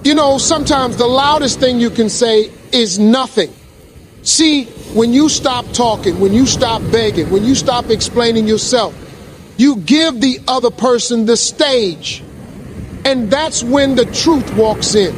You know, sometimes the loudest thing you can say is nothing. See, when you stop talking, when you stop begging, when you stop explaining yourself, you give the other person the stage. And that's when the truth walks in.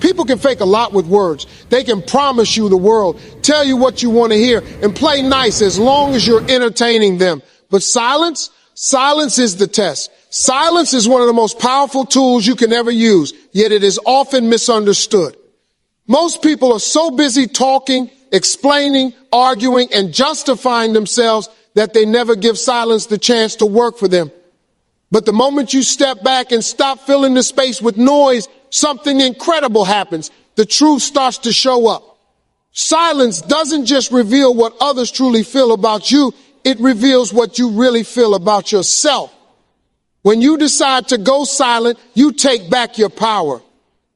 People can fake a lot with words. They can promise you the world, tell you what you want to hear, and play nice as long as you're entertaining them. But silence is the test. Silence is one of the most powerful tools you can ever use, yet it is often misunderstood. Most people are so busy talking, explaining, arguing, and justifying themselves that they never give silence the chance to work for them. But the moment you step back and stop filling the space with noise, something incredible happens. The truth starts to show up. Silence doesn't just reveal what others truly feel about you, it reveals what you really feel about yourself. When you decide to go silent, you take back your power.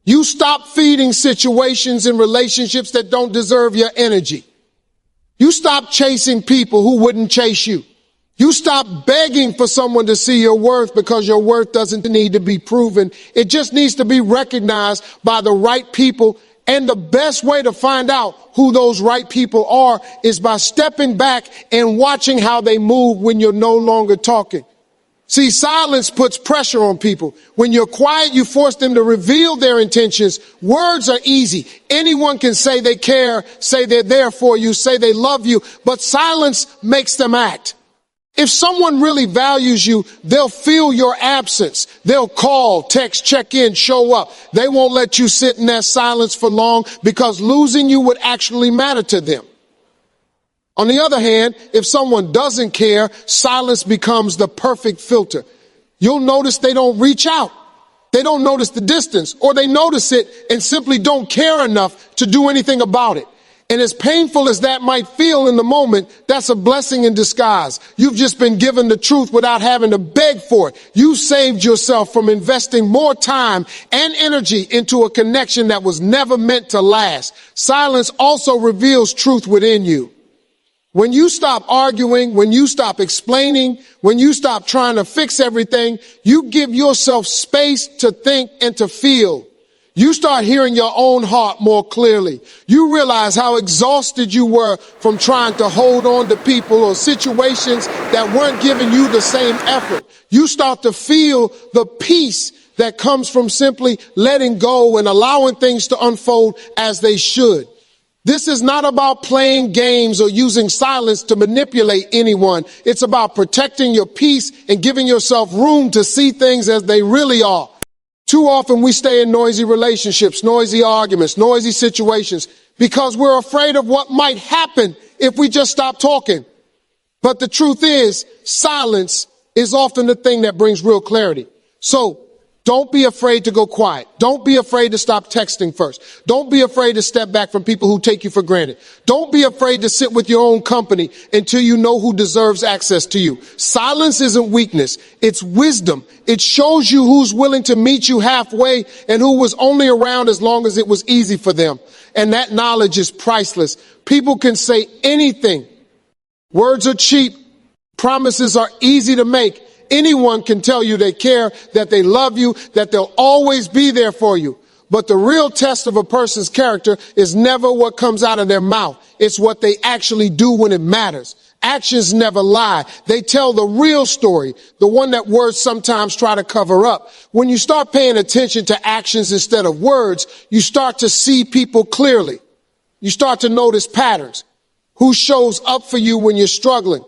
You stop feeding situations and relationships that don't deserve your energy. You stop chasing people who wouldn't chase you. You stop begging for someone to see your worth because your worth doesn't need to be proven. It just needs to be recognized by the right people. And the best way to find out who those right people are is by stepping back and watching how they move when you're no longer talking. See, silence puts pressure on people. When you're quiet, you force them to reveal their intentions. Words are easy. Anyone can say they care, say they're there for you, say they love you, but silence makes them act. If someone really values you, they'll feel your absence. They'll call, text, check in, show up. They won't let you sit in that silence for long because losing you would actually matter to them. On the other hand, if someone doesn't care, silence becomes the perfect filter. You'll notice they don't reach out. They don't notice the distance, or they notice it and simply don't care enough to do anything about it. And as painful as that might feel in the moment, that's a blessing in disguise. You've just been given the truth without having to beg for it. You saved yourself from investing more time and energy into a connection that was never meant to last. Silence also reveals truth within you. When you stop arguing, when you stop explaining, when you stop trying to fix everything, you give yourself space to think and to feel. You start hearing your own heart more clearly. You realize how exhausted you were from trying to hold on to people or situations that weren't giving you the same effort. You start to feel the peace that comes from simply letting go and allowing things to unfold as they should. This is not about playing games or using silence to manipulate anyone. It's about protecting your peace and giving yourself room to see things as they really are. Too often we stay in noisy relationships, noisy arguments, noisy situations because we're afraid of what might happen if we just stop talking. But the truth is, silence is often the thing that brings real clarity. So don't be afraid to go quiet. Don't be afraid to stop texting first. Don't be afraid to step back from people who take you for granted. Don't be afraid to sit with your own company until you know who deserves access to you. Silence isn't weakness. It's wisdom. It shows you who's willing to meet you halfway and who was only around as long as it was easy for them. And that knowledge is priceless. People can say anything. Words are cheap. Promises are easy to make. Anyone can tell you they care, that they love you, that they'll always be there for you. But the real test of a person's character is never what comes out of their mouth. It's what they actually do when it matters. Actions never lie. They tell the real story, the one that words sometimes try to cover up. When you start paying attention to actions instead of words, you start to see people clearly. You start to notice patterns. Who shows up for you when you're struggling?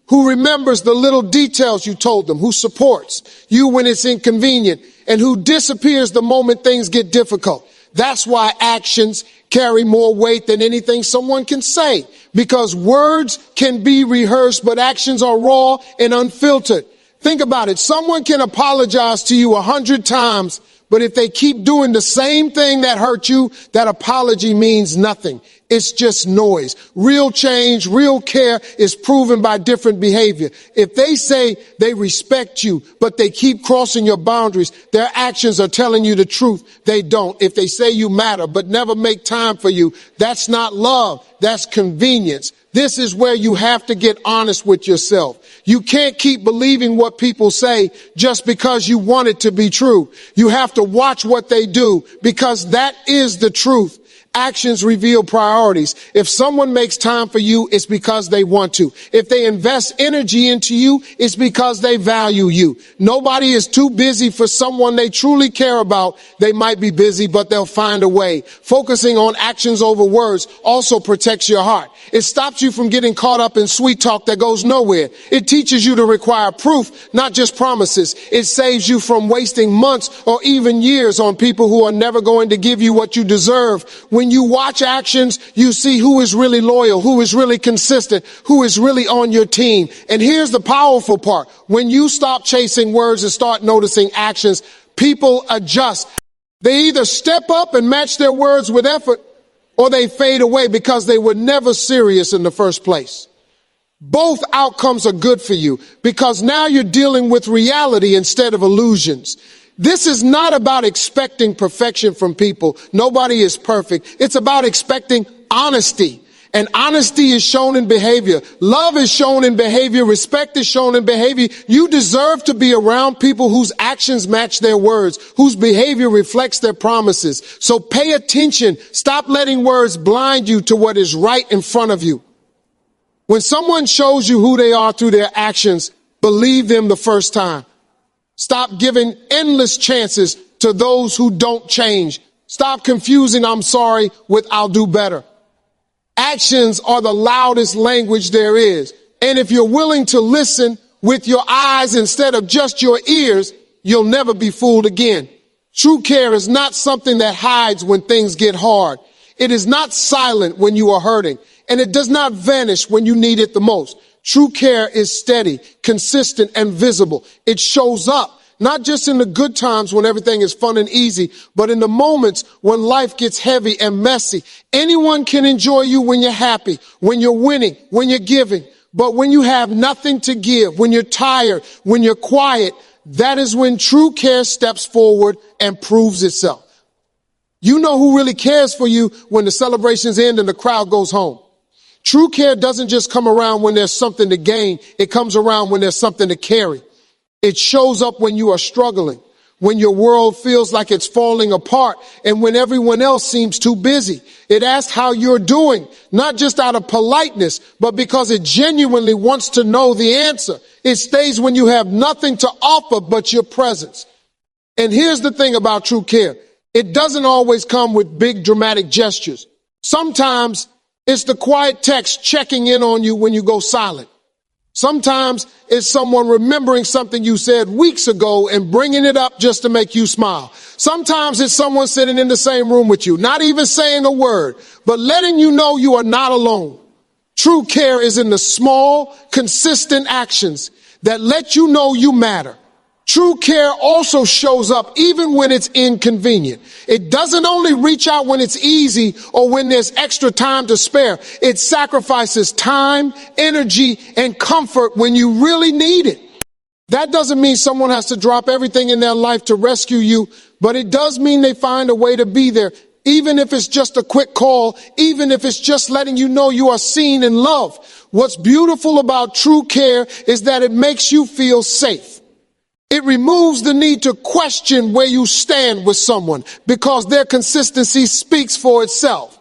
Who remembers the little details you told them, who supports you when it's inconvenient, and who disappears the moment things get difficult. That's why actions carry more weight than anything someone can say, because words can be rehearsed, but actions are raw and unfiltered. Think about it. Someone can apologize to you 100 times, but if they keep doing the same thing that hurt you, that apology means nothing. It's just noise. Real change, real care is proven by different behavior. If they say they respect you, but they keep crossing your boundaries, their actions are telling you the truth. They don't. If they say you matter, but never make time for you, that's not love. That's convenience. This is where you have to get honest with yourself. You can't keep believing what people say just because you want it to be true. You have to watch what they do because that is the truth. Actions reveal priorities. If someone makes time for you, it's because they want to. If they invest energy into you, it's because they value you. Nobody is too busy for someone they truly care about. They might be busy, but they'll find a way. Focusing on actions over words also protects your heart. It stops you from getting caught up in sweet talk that goes nowhere. It teaches you to require proof, not just promises. It saves you from wasting months or even years on people who are never going to give you what you deserve. When you watch actions, you see who is really loyal, who is really consistent, who is really on your team. And here's the powerful part. When you stop chasing words and start noticing actions, people adjust. They either step up and match their words with effort, or they fade away because they were never serious in the first place. Both outcomes are good for you because now you're dealing with reality instead of illusions. This is not about expecting perfection from people. Nobody is perfect. It's about expecting honesty. And honesty is shown in behavior. Love is shown in behavior. Respect is shown in behavior. You deserve to be around people whose actions match their words, whose behavior reflects their promises. So pay attention. Stop letting words blind you to what is right in front of you. When someone shows you who they are through their actions, believe them the first time. Stop giving endless chances to those who don't change. Stop confusing "I'm sorry" with "I'll do better." Actions are the loudest language there is. And if you're willing to listen with your eyes instead of just your ears, you'll never be fooled again. True care is not something that hides when things get hard. It is not silent when you are hurting, and it does not vanish when you need it the most. True care is steady, consistent, and visible. It shows up, not just in the good times when everything is fun and easy, but in the moments when life gets heavy and messy. Anyone can enjoy you when you're happy, when you're winning, when you're giving. But when you have nothing to give, when you're tired, when you're quiet, that is when true care steps forward and proves itself. You know who really cares for you when the celebrations end and the crowd goes home. True care doesn't just come around when there's something to gain. It comes around when there's something to carry. It shows up when you are struggling, when your world feels like it's falling apart, and when everyone else seems too busy. It asks how you're doing, not just out of politeness, but because it genuinely wants to know the answer. It stays when you have nothing to offer but your presence. And here's the thing about true care. It doesn't always come with big dramatic gestures. Sometimes it's the quiet text checking in on you when you go silent. Sometimes it's someone remembering something you said weeks ago and bringing it up just to make you smile. Sometimes it's someone sitting in the same room with you, not even saying a word, but letting you know you are not alone. True care is in the small, consistent actions that let you know you matter. True care also shows up even when it's inconvenient. It doesn't only reach out when it's easy or when there's extra time to spare. It sacrifices time, energy, and comfort when you really need it. That doesn't mean someone has to drop everything in their life to rescue you, but it does mean they find a way to be there, even if it's just a quick call, even if it's just letting you know you are seen and loved. What's beautiful about true care is that it makes you feel safe. It removes the need to question where you stand with someone because their consistency speaks for itself.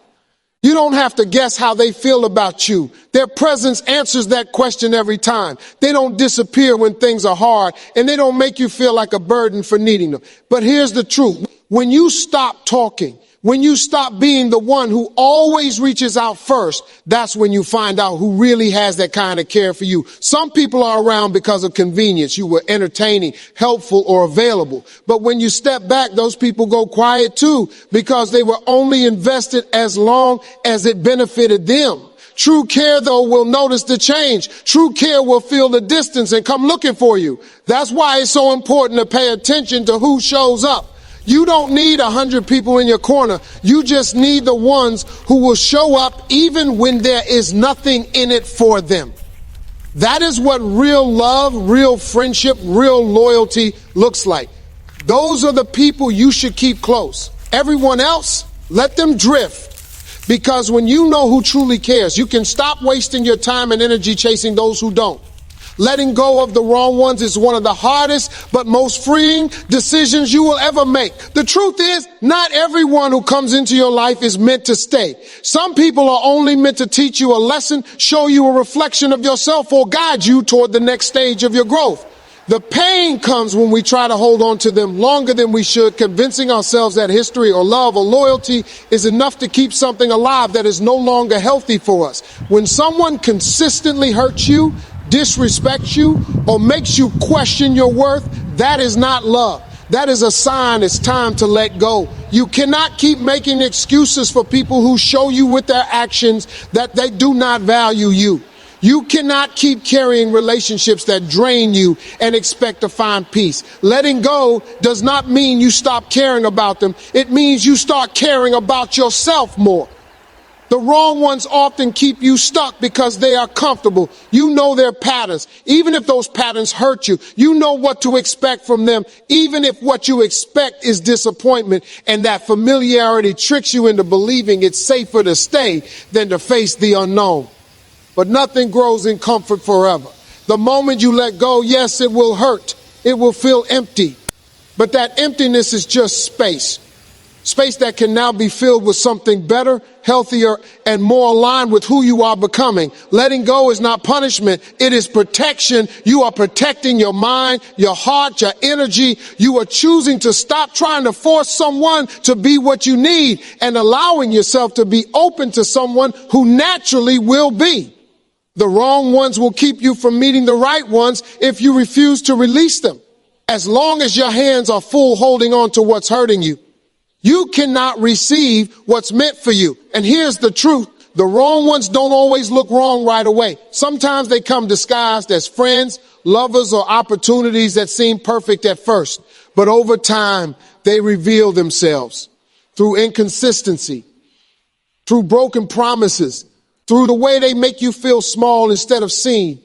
You don't have to guess how they feel about you. Their presence answers that question every time. They don't disappear when things are hard, and they don't make you feel like a burden for needing them. But here's the truth. When you stop talking, when you stop being the one who always reaches out first, that's when you find out who really has that kind of care for you. Some people are around because of convenience. You were entertaining, helpful, or available. But when you step back, those people go quiet too because they were only invested as long as it benefited them. True care, though, will notice the change. True care will feel the distance and come looking for you. That's why it's so important to pay attention to who shows up. You don't need 100 people in your corner. You just need the ones who will show up even when there is nothing in it for them. That is what real love, real friendship, real loyalty looks like. Those are the people you should keep close. Everyone else, let them drift. Because when you know who truly cares, you can stop wasting your time and energy chasing those who don't. Letting go of the wrong ones is one of the hardest but most freeing decisions you will ever make. The truth is, not everyone who comes into your life is meant to stay. Some people are only meant to teach you a lesson, show you a reflection of yourself, or guide you toward the next stage of your growth. The pain comes when we try to hold on to them longer than we should, convincing ourselves that history or love or loyalty is enough to keep something alive that is no longer healthy for us. When someone consistently hurts you, disrespects you, or makes you question your worth, that is not love. That is a sign it's time to let go. You cannot keep making excuses for people who show you with their actions that they do not value you. You cannot keep carrying relationships that drain you and expect to find peace. Letting go does not mean you stop caring about them. It means you start caring about yourself more. The wrong ones often keep you stuck because they are comfortable. You know their patterns. Even if those patterns hurt you, you know what to expect from them, even if what you expect is disappointment, and that familiarity tricks you into believing it's safer to stay than to face the unknown. But nothing grows in comfort forever. The moment you let go, yes, it will hurt. It will feel empty. But that emptiness is just space. Space that can now be filled with something better, healthier, and more aligned with who you are becoming. Letting go is not punishment. It is protection. You are protecting your mind, your heart, your energy. You are choosing to stop trying to force someone to be what you need and allowing yourself to be open to someone who naturally will be. The wrong ones will keep you from meeting the right ones if you refuse to release them. As long as your hands are full holding on to what's hurting you, you cannot receive what's meant for you. And here's the truth. The wrong ones don't always look wrong right away. Sometimes they come disguised as friends, lovers, or opportunities that seem perfect at first. But over time, they reveal themselves through inconsistency, through broken promises, through the way they make you feel small instead of seen.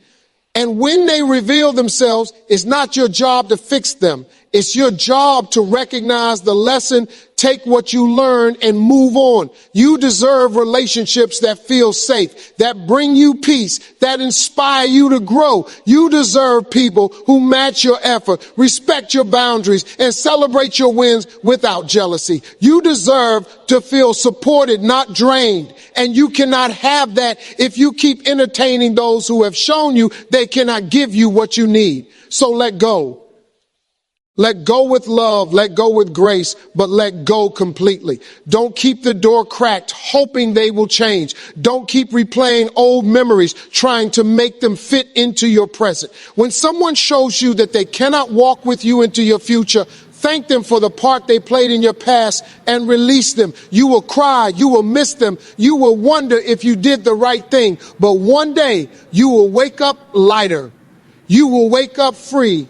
And when they reveal themselves, it's not your job to fix them. It's your job to recognize the lesson, take what you learn, and move on. You deserve relationships that feel safe, that bring you peace, that inspire you to grow. You deserve people who match your effort, respect your boundaries, and celebrate your wins without jealousy. You deserve to feel supported, not drained. And you cannot have that if you keep entertaining those who have shown you they cannot give you what you need. So let go. Let go with love, let go with grace, but let go completely. Don't keep the door cracked, hoping they will change. Don't keep replaying old memories, trying to make them fit into your present. When someone shows you that they cannot walk with you into your future, thank them for the part they played in your past and release them. You will cry, you will miss them, you will wonder if you did the right thing, but one day you will wake up lighter. You will wake up free.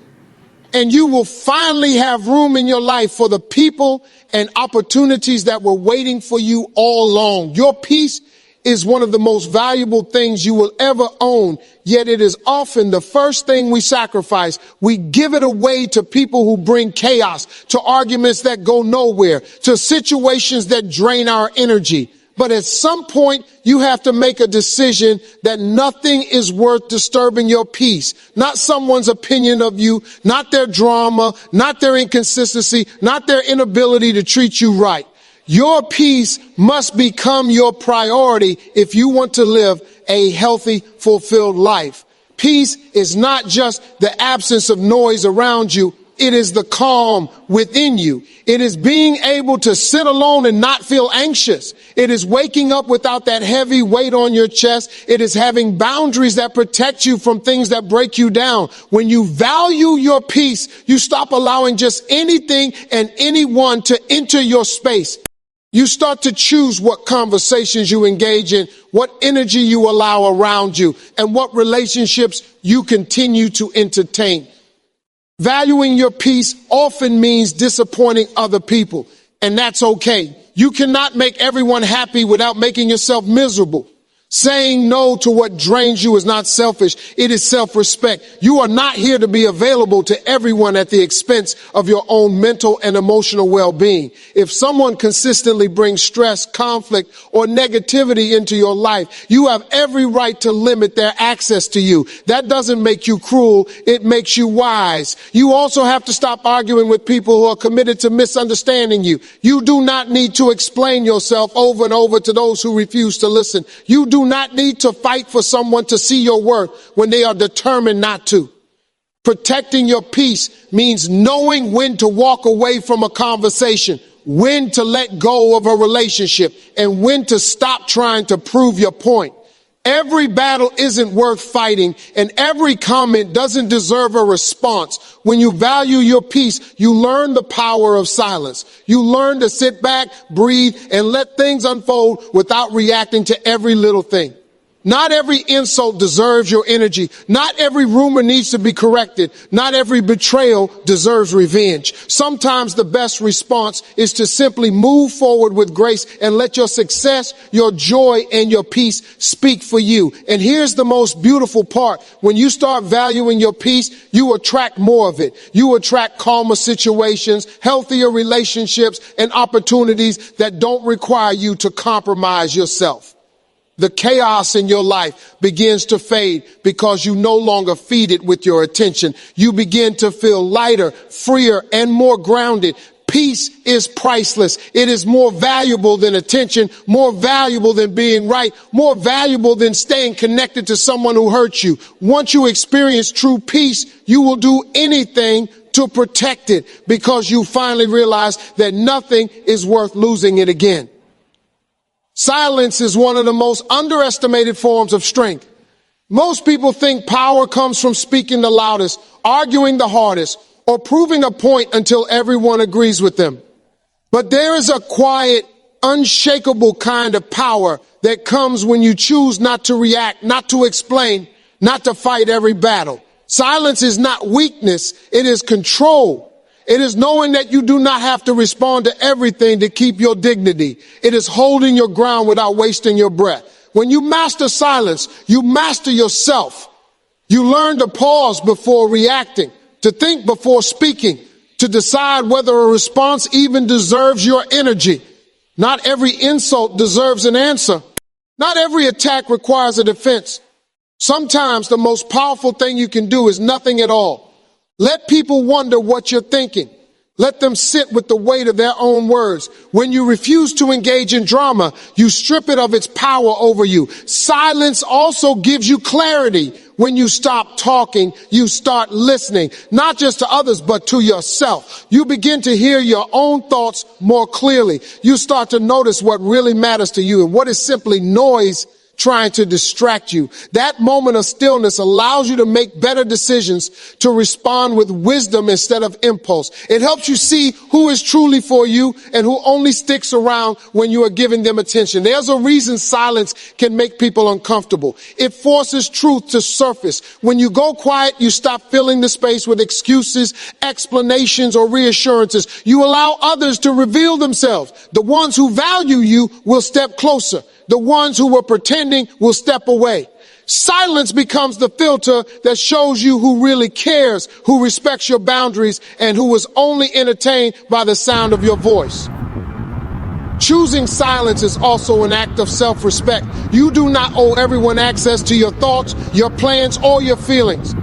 And you will finally have room in your life for the people and opportunities that were waiting for you all along. Your peace is one of the most valuable things you will ever own, yet it is often the first thing we sacrifice. We give it away to people who bring chaos, to arguments that go nowhere, to situations that drain our energy. But at some point, you have to make a decision that nothing is worth disturbing your peace. Not someone's opinion of you, not their drama, not their inconsistency, not their inability to treat you right. Your peace must become your priority if you want to live a healthy, fulfilled life. Peace is not just the absence of noise around you. It is the calm within you. It is being able to sit alone and not feel anxious. It is waking up without that heavy weight on your chest. It is having boundaries that protect you from things that break you down. When you value your peace, you stop allowing just anything and anyone to enter your space. You start to choose what conversations you engage in, what energy you allow around you, and what relationships you continue to entertain. Valuing your peace often means disappointing other people, and that's okay. You cannot make everyone happy without making yourself miserable. Saying no to what drains you is not selfish. It is self-respect. You are not here to be available to everyone at the expense of your own mental and emotional well-being. If someone consistently brings stress, conflict, or negativity into your life, you have every right to limit their access to you. That doesn't make you cruel. It makes you wise. You also have to stop arguing with people who are committed to misunderstanding you. You do not need to explain yourself over and over to those who refuse to listen. You do not need to fight for someone to see your worth when they are determined not to. Protecting your peace means knowing when to walk away from a conversation, when to let go of a relationship, and when to stop trying to prove your point. Every battle isn't worth fighting, and every comment doesn't deserve a response. When you value your peace, you learn the power of silence. You learn to sit back, breathe, and let things unfold without reacting to every little thing. Not every insult deserves your energy. Not every rumor needs to be corrected. Not every betrayal deserves revenge. Sometimes the best response is to simply move forward with grace and let your success, your joy, and your peace speak for you. And here's the most beautiful part. When you start valuing your peace, you attract more of it. You attract calmer situations, healthier relationships, and opportunities that don't require you to compromise yourself. The chaos in your life begins to fade because you no longer feed it with your attention. You begin to feel lighter, freer, and more grounded. Peace is priceless. It is more valuable than attention, more valuable than being right, more valuable than staying connected to someone who hurts you. Once you experience true peace, you will do anything to protect it because you finally realize that nothing is worth losing it again. Silence is one of the most underestimated forms of strength. Most people think power comes from speaking the loudest, arguing the hardest, or proving a point until everyone agrees with them. But there is a quiet, unshakable kind of power that comes when you choose not to react, not to explain, not to fight every battle. Silence is not weakness, it is control. It is knowing that you do not have to respond to everything to keep your dignity. It is holding your ground without wasting your breath. When you master silence, you master yourself. You learn to pause before reacting, to think before speaking, to decide whether a response even deserves your energy. Not every insult deserves an answer. Not every attack requires a defense. Sometimes the most powerful thing you can do is nothing at all. Let people wonder what you're thinking. Let them sit with the weight of their own words. When you refuse to engage in drama, you strip it of its power over you. Silence also gives you clarity. When you stop talking, you start listening, not just to others, but to yourself. You begin to hear your own thoughts more clearly. You start to notice what really matters to you and what is simply noise trying to distract you. That moment of stillness allows you to make better decisions, to respond with wisdom instead of impulse. It helps you see who is truly for you and who only sticks around when you are giving them attention. There's a reason silence can make people uncomfortable. It forces truth to surface. When you go quiet, you stop filling the space with excuses, explanations, or reassurances. You allow others to reveal themselves. The ones who value you will step closer. The ones who were pretending will step away. Silence becomes the filter that shows you who really cares, who respects your boundaries, and who is only entertained by the sound of your voice. Choosing silence is also an act of self-respect. You do not owe everyone access to your thoughts, your plans, or your feelings.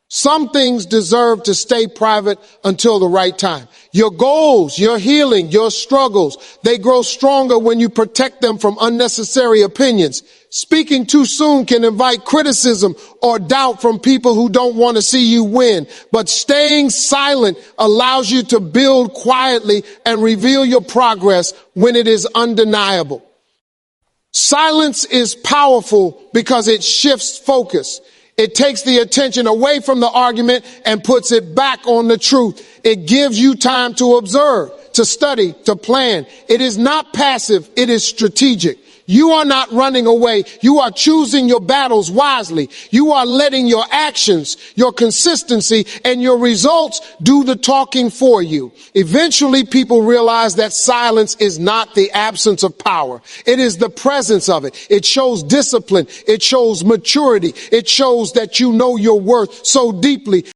Some things deserve to stay private until the right time. Your goals, your healing, your struggles, they grow stronger when you protect them from unnecessary opinions. Speaking too soon can invite criticism or doubt from people who don't want to see you win. But staying silent allows you to build quietly and reveal your progress when it is undeniable. Silence is powerful because it shifts focus. It takes the attention away from the argument and puts it back on the truth. It gives you time to observe, to study, to plan. It is not passive, it is strategic. You are not running away. You are choosing your battles wisely. You are letting your actions, your consistency, and your results do the talking for you. Eventually, people realize that silence is not the absence of power. It is the presence of it. It shows discipline. It shows maturity. It shows that you know your worth so deeply